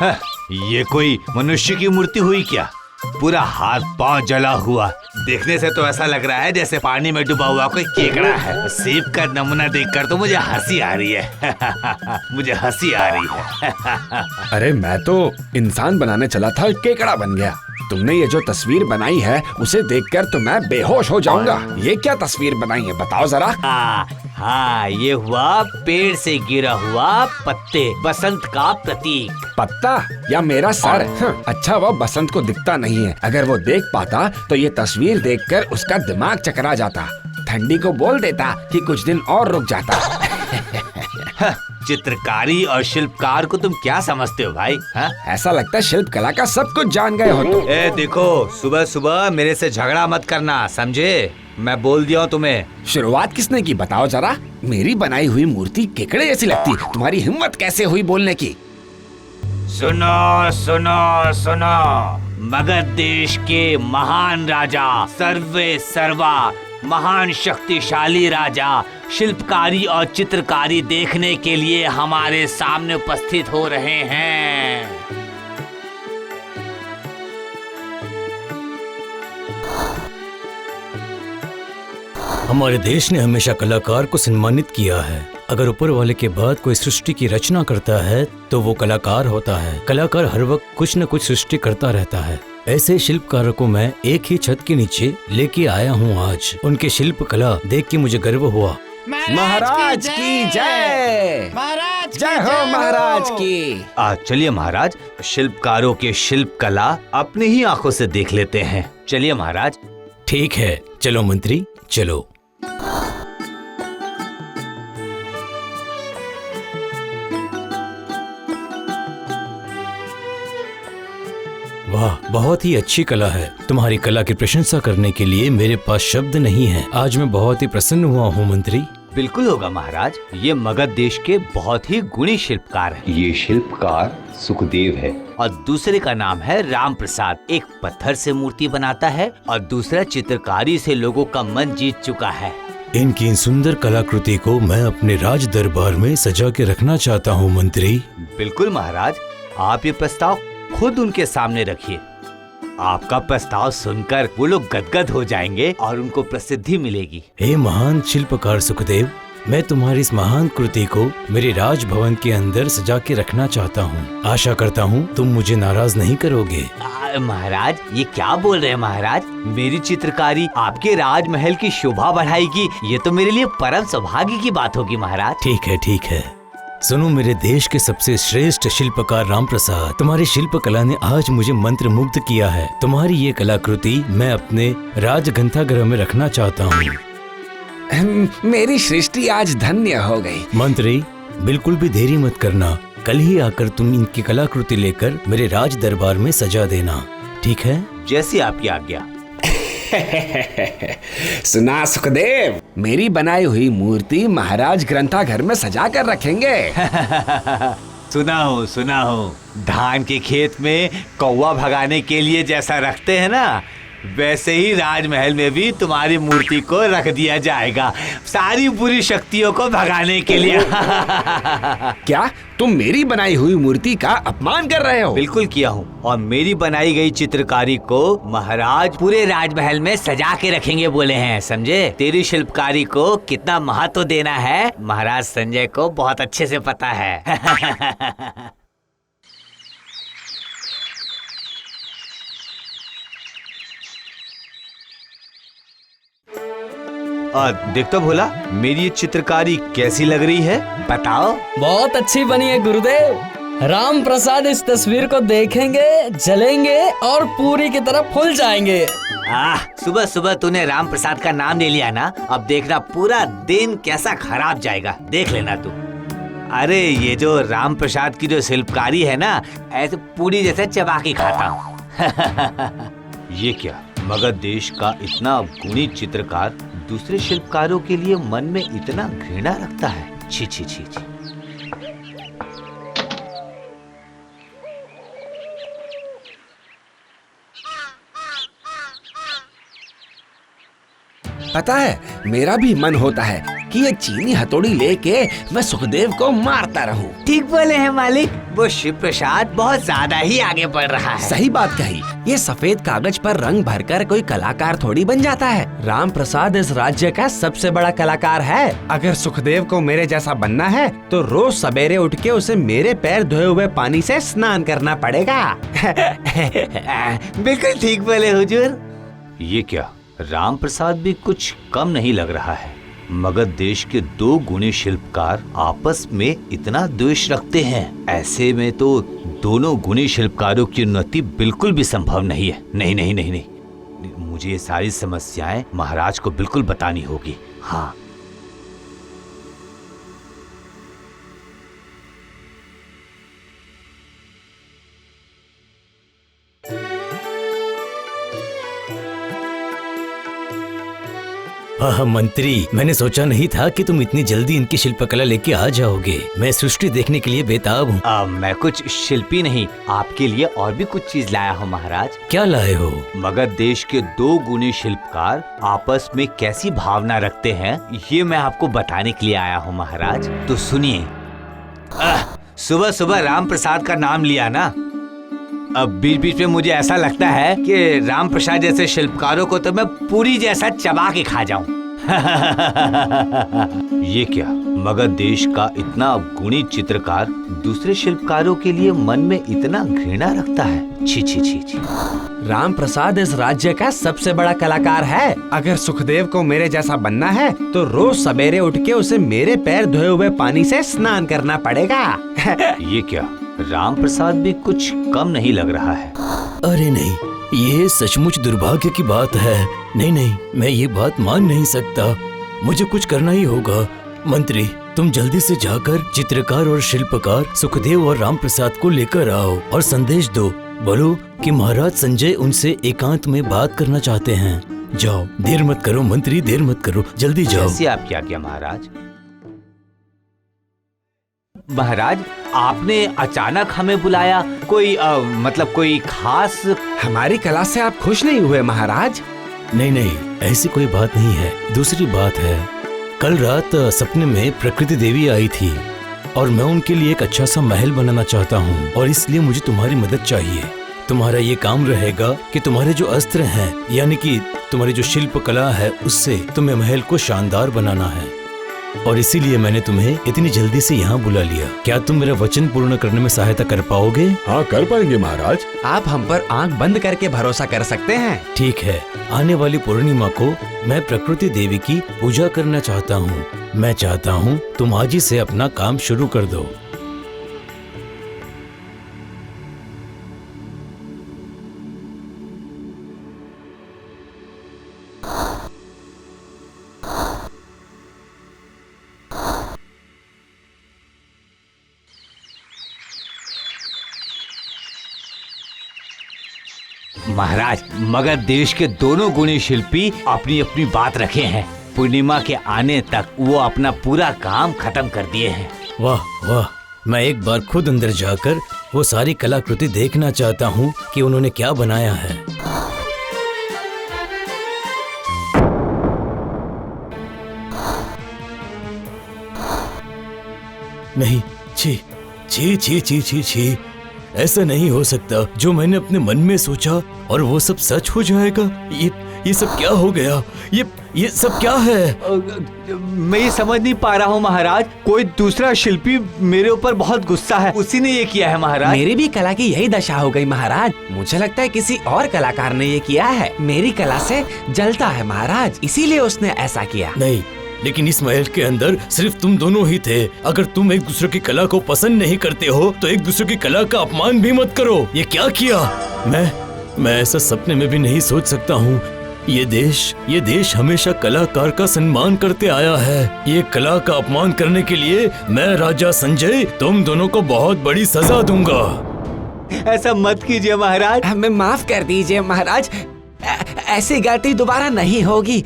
ये कोई मनुष्य की मूर्ति हुई क्या? पूरा हाथ पांव जला हुआ, देखने से तो ऐसा लग रहा है जैसे पानी में डूबा हुआ कोई केकड़ा है। सीप का नमूना देखकर तो मुझे हंसी आ रही है। मुझे हंसी आ रही है। अरे मैं तो इंसान बनाने चला था, केकड़ा बन गया। तुमने ये जो तस्वीर बनाई है उसे देखकर तो मैं बेहोश हो जाऊंगा। ये क्या तस्वीर बनाई है बताओ जरा। हाँ, ये हुआ पेड़ से गिरा हुआ पत्ते, बसंत का प्रतीक। पत्ता या मेरा सर? अच्छा, वो बसंत को दिखता नहीं है। अगर वो देख पाता तो ये तस्वीर देखकर उसका दिमाग चकरा जाता, ठंडी को बोल देता कि कुछ दिन और रुक जाता। चित्रकारी और शिल्पकार को तुम क्या समझते हो भाई? ऐसा लगता है शिल्प कला का सब कुछ जान गए हो तुम। देखो, सुबह सुबह मेरे से झगड़ा मत करना, समझे? मैं बोल दिया हूँ तुम्हें। शुरुआत किसने की बताओ जरा। मेरी बनाई हुई मूर्ति केकड़े जैसी लगती, तुम्हारी हिम्मत कैसे हुई बोलने की? सुनो सुनो सुनो, मगध देश के महान राजा, सर्वे सर्वा महान शक्तिशाली राजा शिल्पकारी और चित्रकारी देखने के लिए हमारे सामने उपस्थित हो रहे हैं। हमारे देश ने हमेशा कलाकार को सम्मानित किया है। अगर ऊपर वाले के बाद कोई सृष्टि की रचना करता है तो वो कलाकार होता है। कलाकार हर वक्त कुछ न कुछ सृष्टि करता रहता है। ऐसे शिल्पकारों को मैं एक ही छत के नीचे लेके आया हूँ आज। उनके शिल्प कला देख के मुझे गर्व हुआ। महाराज की जय। महाराज जय हो महाराज की। चलिए महाराज, शिल्पकारों के शिल्प कला अपनी ही आंखों से देख लेते हैं। चलिए महाराज। ठीक है, चलो मंत्री, चलो। वाह, बहुत ही अच्छी कला है। तुम्हारी कला की प्रशंसा करने के लिए मेरे पास शब्द नहीं है। आज मैं बहुत ही प्रसन्न हुआ हूँ मंत्री। बिल्कुल होगा महाराज, ये मगध देश के बहुत ही गुणी शिल्पकार हैं। ये शिल्पकार सुखदेव है और दूसरे का नाम है राम प्रसाद। एक पत्थर से मूर्ति बनाता है और दूसरा चित्रकारी से लोगों का मन जीत चुका है। इनकी इन सुंदर कलाकृति को मैं अपने राज दरबार में सजा के रखना चाहता हूँ मंत्री। बिल्कुल महाराज, आप ये प्रस्ताव खुद उनके सामने रखिए। आपका प्रस्ताव सुनकर वो लोग गदगद हो जाएंगे और उनको प्रसिद्धि मिलेगी। हे महान शिल्पकार सुखदेव, मैं तुम्हारी इस महान कृति को मेरे राजभवन के अंदर सजा के रखना चाहता हूँ। आशा करता हूँ तुम मुझे नाराज नहीं करोगे। महाराज, ये क्या बोल रहे हैं महाराज? मेरी चित्रकारी आपके राजमहल की शोभा बढ़ाएगी, ये तो मेरे लिए परम सौभाग्य की बात होगी महाराज। ठीक है, ठीक है। सुनो मेरे देश के सबसे श्रेष्ठ शिल्पकार राम प्रसाद, तुम्हारी शिल्प कला ने आज मुझे मंत्र मुग्ध किया है। तुम्हारी ये कलाकृति मैं अपने राज ग्रंथागार में रखना चाहता हूँ। मेरी सृष्टि आज धन्य हो गई। मंत्री, बिल्कुल भी देरी मत करना। कल ही आकर तुम इनकी कलाकृति लेकर मेरे राज दरबार में सजा देना, ठीक है? जैसी आपकी आज्ञा। सुना सुखदेव, मेरी बनाई हुई मूर्ति महाराज ग्रंथागार में सजा कर रखेंगे। सुना हो, धान के खेत में कौवा भगाने के लिए जैसा रखते हैं ना, वैसे ही राजमहल में भी तुम्हारी मूर्ति को रख दिया जाएगा, सारी बुरी शक्तियों को भगाने के लिए। क्या तुम मेरी बनाई हुई मूर्ति का अपमान कर रहे हो? बिल्कुल किया हूँ, और मेरी बनाई गई चित्रकारी को महाराज पूरे राजमहल में सजा के रखेंगे बोले हैं, समझे? तेरी शिल्पकारी को कितना महत्व देना है महाराज संजय को बहुत अच्छे से पता है। देख तो भोला, मेरी ये चित्रकारी कैसी लग रही है, बताओ। बहुत अच्छी बनी है गुरुदेव। राम प्रसाद इस तस्वीर को देखेंगे, जलेंगे और पूरी की तरह फूल जाएंगे। सुबह सुबह तूने राम प्रसाद का नाम ले लिया ना, अब देखना पूरा दिन कैसा खराब जाएगा, देख लेना तू। अरे ये जो राम प्रसाद की जो शिल्पकारी है ना, ऐसे पूरी जैसे चबा के खाता हूँ। ये क्या, मगध देश का इतना गुणी चित्रकार दूसरे शिल्पकारों के लिए मन में इतना घृणा रखता है? छी छी छी छी। पता है, मेरा भी मन होता है कि ये चीनी हथौड़ी लेके मैं सुखदेव को मारता रहूं। ठीक बोले हैं मालिक, वो शिव प्रसाद बहुत ज्यादा ही आगे बढ़ रहा है। सही बात कही। ये सफेद कागज पर रंग भरकर कोई कलाकार थोड़ी बन जाता है। राम प्रसाद इस राज्य का सबसे बड़ा कलाकार है। अगर सुखदेव को मेरे जैसा बनना है तो रोज सवेरे उठ के उसे मेरे पैर धोए हुए पानी से स्नान करना पड़ेगा। बिल्कुल ठीक बोले हुजूर। ये क्या, राम प्रसाद भी कुछ कम नहीं लग रहा है। मगध देश के 2 गुणी शिल्पकार आपस में इतना द्वेष रखते हैं। ऐसे में तो दोनों गुणी शिल्पकारों की उन्नति बिल्कुल भी संभव नहीं है। नहीं नहीं नहीं नहीं, मुझे ये सारी समस्याएं महाराज को बिल्कुल बतानी होगी। हाँ, हाँ मंत्री, मैंने सोचा नहीं था कि तुम इतनी जल्दी इनकी शिल्पकला लेके आ जाओगे। मैं सृष्टि देखने के लिए बेताब हूँ। मैं कुछ शिल्पी नहीं, आपके लिए और भी कुछ चीज लाया हूँ महाराज। क्या लाए हो? मगध देश के 2 गुणी शिल्पकार आपस में कैसी भावना रखते हैं, ये मैं आपको बताने के लिए आया हूँ महाराज। तो सुनिए। सुबह सुबह राम प्रसाद का नाम लिया ना, अब बीच बीच में मुझे ऐसा लगता है कि राम प्रसाद जैसे शिल्पकारों को तो मैं पूरी जैसा चबा के खा जाऊं। ये क्या, मगध देश का इतना गुणी चित्रकार दूसरे शिल्पकारों के लिए मन में इतना घृणा रखता है। छी छी छी छी। राम प्रसाद इस राज्य का सबसे बड़ा कलाकार है। अगर सुखदेव को मेरे जैसा बनना है तो रोज सवेरे उठ के उसे मेरे पैर धोए हुए पानी से स्नान करना पड़ेगा। ये क्या, राम प्रसाद भी कुछ कम नहीं लग रहा है। अरे नहीं, ये सचमुच दुर्भाग्य की बात है। नहीं नहीं, मैं ये बात मान नहीं सकता। मुझे कुछ करना ही होगा। मंत्री, तुम जल्दी से जाकर चित्रकार और शिल्पकार सुखदेव और राम प्रसाद को लेकर आओ और संदेश दो। बोलो कि महाराज संजय उनसे एकांत में बात करना चाहते हैं। जाओ, देर मत करो मंत्री, देर मत करो, जल्दी जाओ। जैसे आप क्या किया महाराज। महाराज, आपने अचानक हमें बुलाया, कोई मतलब कोई खास? हमारी कला से आप खुश नहीं हुए महाराज? नहीं नहीं, ऐसी कोई बात नहीं है। दूसरी बात है, कल रात सपने में प्रकृति देवी आई थी और मैं उनके लिए एक अच्छा सा महल बनाना चाहता हूँ और इसलिए मुझे तुम्हारी मदद चाहिए। तुम्हारा ये काम रहेगा कि तुम्हारे जो अस्त्र हैं, यानी कि तुम्हारी जो शिल्प कला है, उससे तुम्हें महल को शानदार बनाना है और इसीलिए मैंने तुम्हें इतनी जल्दी से यहाँ बुला लिया। क्या तुम मेरा वचन पूर्ण करने में सहायता कर पाओगे? हाँ, कर पाएंगे महाराज। आप हम पर आंख बंद करके भरोसा कर सकते हैं। ठीक है, आने वाली पूर्णिमा को मैं प्रकृति देवी की पूजा करना चाहता हूँ। मैं चाहता हूँ तुम आज ही से अपना काम शुरू कर दो। महाराज, मगध देश के दोनों गुणी शिल्पी अपनी अपनी बात रखे हैं। पूर्णिमा के आने तक वो अपना पूरा काम खत्म कर दिए हैं। वाह वाह, मैं एक बार खुद अंदर जाकर वो सारी कलाकृति देखना चाहता हूँ कि उन्होंने क्या बनाया है। नहीं, छी छी छी छी छी छी, ऐसा नहीं हो सकता। जो मैंने अपने मन में सोचा और वो सब सच हो जाएगा। ये सब क्या हो गया? ये सब क्या है? मैं ये समझ नहीं पा रहा हूँ महाराज। कोई दूसरा शिल्पी मेरे ऊपर बहुत गुस्सा है, उसी ने ये किया है महाराज। मेरी भी कला की यही दशा हो गई महाराज। मुझे लगता है किसी और कलाकार ने ये किया है। मेरी कला से जलता है महाराज, इसीलिए उसने ऐसा किया। नहीं, लेकिन इस महल के अंदर सिर्फ तुम दोनों ही थे। अगर तुम एक दूसरे की कला को पसंद नहीं करते हो तो एक दूसरे की कला का अपमान भी मत करो। ये क्या किया? मैं ऐसा सपने में भी नहीं सोच सकता हूँ। ये देश हमेशा कलाकार का सम्मान करते आया है। ये कला का अपमान करने के लिए मैं राजा संजय तुम दोनों को बहुत बड़ी सजा दूंगा। ऐसा मत कीजिए महाराज। हमें माफ कर दीजिए महाराज, ऐसी गलती दोबारा नहीं होगी।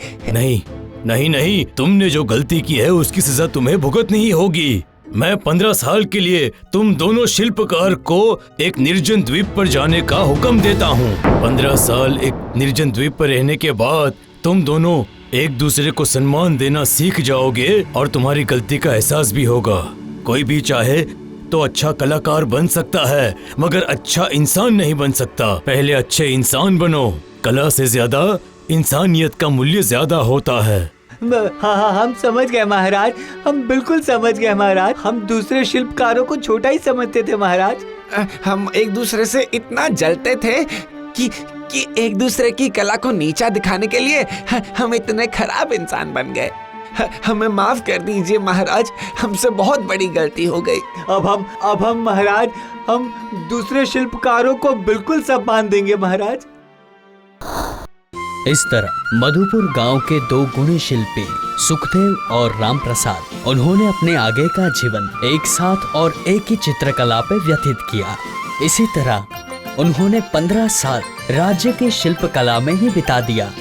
नहीं, तुमने जो गलती की है उसकी सजा तुम्हें भुगतनी ही होगी। मैं 15 साल के लिए तुम दोनों शिल्पकार को एक निर्जन द्वीप पर जाने का हुक्म देता हूँ। 15 साल एक निर्जन द्वीप पर रहने के बाद तुम दोनों एक दूसरे को सम्मान देना सीख जाओगे और तुम्हारी गलती का एहसास भी होगा। कोई भी चाहे तो अच्छा कलाकार बन सकता है, मगर अच्छा इंसान नहीं बन सकता। पहले अच्छे इंसान बनो। कला से ज्यादा इंसानियत का मूल्य ज्यादा होता है। हाँ हाँ, हम समझ गए महाराज, हम बिल्कुल समझ गए महाराज। हम दूसरे शिल्पकारों को छोटा ही समझते थे महाराज। हम एक दूसरे से इतना जलते थे कि एक दूसरे की कला को नीचा दिखाने के लिए हम इतने खराब इंसान बन गए। हमें माफ कर दीजिए महाराज, हमसे बहुत बड़ी गलती हो गई। अब हम महाराज, हम दूसरे शिल्पकारों को बिल्कुल सम्मान देंगे महाराज। इस तरह मधुपुर गांव के दो गुणी शिल्पी सुखदेव और राम प्रसाद, उन्होंने अपने आगे का जीवन एक साथ और एक ही चित्रकला पे व्यतीत किया। इसी तरह उन्होंने 15 साल राज्य की शिल्पकला में ही बिता दिया।